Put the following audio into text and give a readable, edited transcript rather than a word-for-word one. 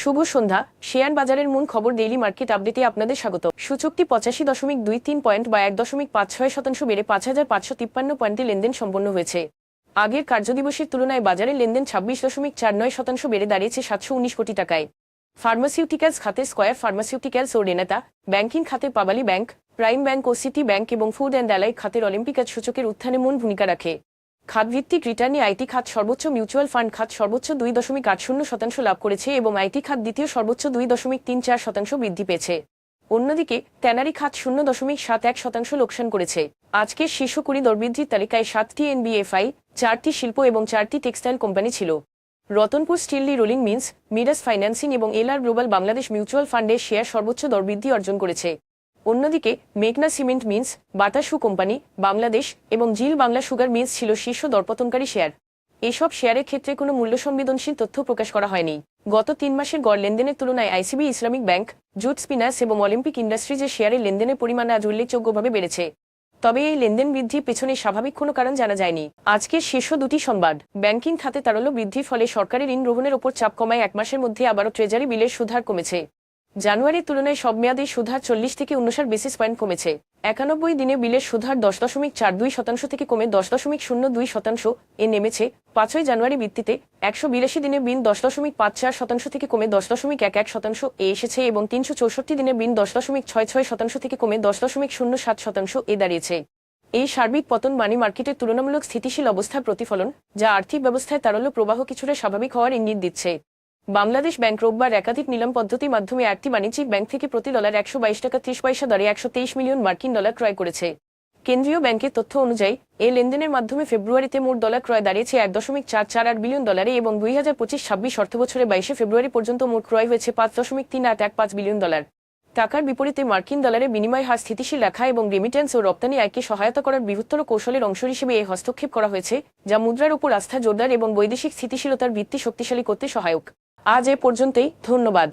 শুভ সন্ধ্যা। Share বাজারের মূল খবর ডেইলি মার্কেট আপডেটে আপনাদের স্বাগত। সূচকটি 85.23 পয়েন্ট বা 1.56% বেড়ে 5,553 পয়েন্টে লেনদেন সম্পন্ন হয়েছে। আগের কার্যদিবসের তুলনায় বাজারে লেনদেন 26.49% বেড়ে দাঁড়িয়েছে 719 কোটি টাকায়। ফার্মাসিউটিক্যালস খাতে স্কয়ার ফার্মাসিউটিক্যালস ও রেনাতা, ব্যাংকিং খাতে পাবালি ব্যাংক, প্রাইম ব্যাংক ও সিটি ব্যাংক এবং ফুড অ্যান্ড অ্যালাইড খাতের অলিম্পিক আজ সূচকের উত্থানে মূল ভূমিকা রাখে। খাতভিত্তিক রিটার্নে আইটি খাত সর্বোচ্চ, মিউচুয়াল ফান্ড খাত সর্বোচ্চ 2.80% লাভ করেছে এবং আইটি খাত দ্বিতীয় সর্বোচ্চ 2.34% বৃদ্ধি পেয়েছে। অন্যদিকে ট্যানারি খাত 0.71% লোকসান করেছে। আজকের শীর্ষ 20 দরবৃদ্ধির তালিকায় 7টি এনবিএফআই, 4টি শিল্প এবং 4টি টেক্সটাইল কোম্পানি ছিল। Ratanpur steel, rolling mills, Midas financing এবং এলআর গ্লোবাল বাংলাদেশ মিউচুয়াল ফান্ডের শেয়ার সর্বোচ্চ দরবৃদ্ধি অর্জন করেছে। অন্যদিকে মেঘনা cement mills, Bata shoe company Bangladesh এবং জিল বাংলা সুগার মিলস ছিল শীর্ষ দরপতনকারী শেয়ার। এসব শেয়ারের ক্ষেত্রে কোনো মূল্য সংবেদনশীল তথ্য প্রকাশ করা হয়নি। গত 3 মাসের গড় লেনদেনের তুলনায় ICB, Islamic bank, jute spinners এবং অলিম্পিক ইন্ডাস্ট্রিজের শেয়ারের লেনদেনের পরিমাণ আজ উল্লেখযোগ্যভাবে বেড়েছে। তবে এই লেনদেন বৃদ্ধির পেছনে স্বাভাবিক কোনো কারণ জানা যায়নি। আজকের শীর্ষ দুটি সংবাদ। ব্যাংকিং খাতে তারল্য বৃদ্ধির ফলে সরকারি ঋণ গ্রহণের ওপর চাপ কমায় 1 মাসের মধ্যে আবারও ট্রেজারি বিলের সুদহার কমেছে। জানুয়ারির তুলনায় সব মেয়াদে সুদহার 40 থেকে 59 বেসিস পয়েন্ট কমেছে। 91 দিনে বিলের সুদহার 10.42% থেকে কমে 10.02% এ নেমেছে। 5ই জানুয়ারি ভিত্তিতে 182 দিনে বিন 10.54% থেকে কমে 10.11% এ এসেছে এবং 364 দিনে বিন 10.66% থেকে কমে 10.07% এ দাঁড়িয়েছে। এই সার্বিক পতন মানি মার্কেটের তুলনামূলক স্থিতিশীল অবস্থার প্রতিফলন, যা আর্থিক ব্যবস্থায় তারল্য প্রবাহ কিছুটা স্বাভাবিক হওয়ার ইঙ্গিত দিচ্ছে। বাংলাদেশ ব্যাংক রোববার একাধিক নিলাম পদ্ধতির মাধ্যমে একটি বাণিজ্যিক ব্যাংক থেকে প্রতি ডলার 122 টাকা 30 পয়সা দরে 123 মিলিয়ন মার্কিন ডলার ক্রয় করেছে। কেন্দ্রীয় ব্যাংকের তথ্য অনুযায়ী এই লেনদেনের মাধ্যমে ফেব্রুয়ারিতে মোট ডলার ক্রয় দাঁড়িয়েছে 1.448 বিলিয়ন ডলারে এবং 2025-26 অর্থবছরে 22 ফেব্রুয়ারি পর্যন্ত মোট ক্রয় হয়েছে 5.3815 বিলিয়ন ডলার। টাকার বিপরীতে মার্কিন ডলারের বিনিময় হার স্থিতিশীল রাখা এবং রেমিটেন্স ও রপ্তানি আয়কে সহায়তা করার বৃহত্তর কৌশলের অংশ হিসেবে এই হস্তক্ষেপ করা হয়েছে, যা মুদ্রার উপর আস্থা জোরদার এবং বৈদেশিক স্থিতিশীলতার ভিত্তি শক্তিশালী করতে সহায়ক। আজ এ পর্যন্তই, ধন্যবাদ।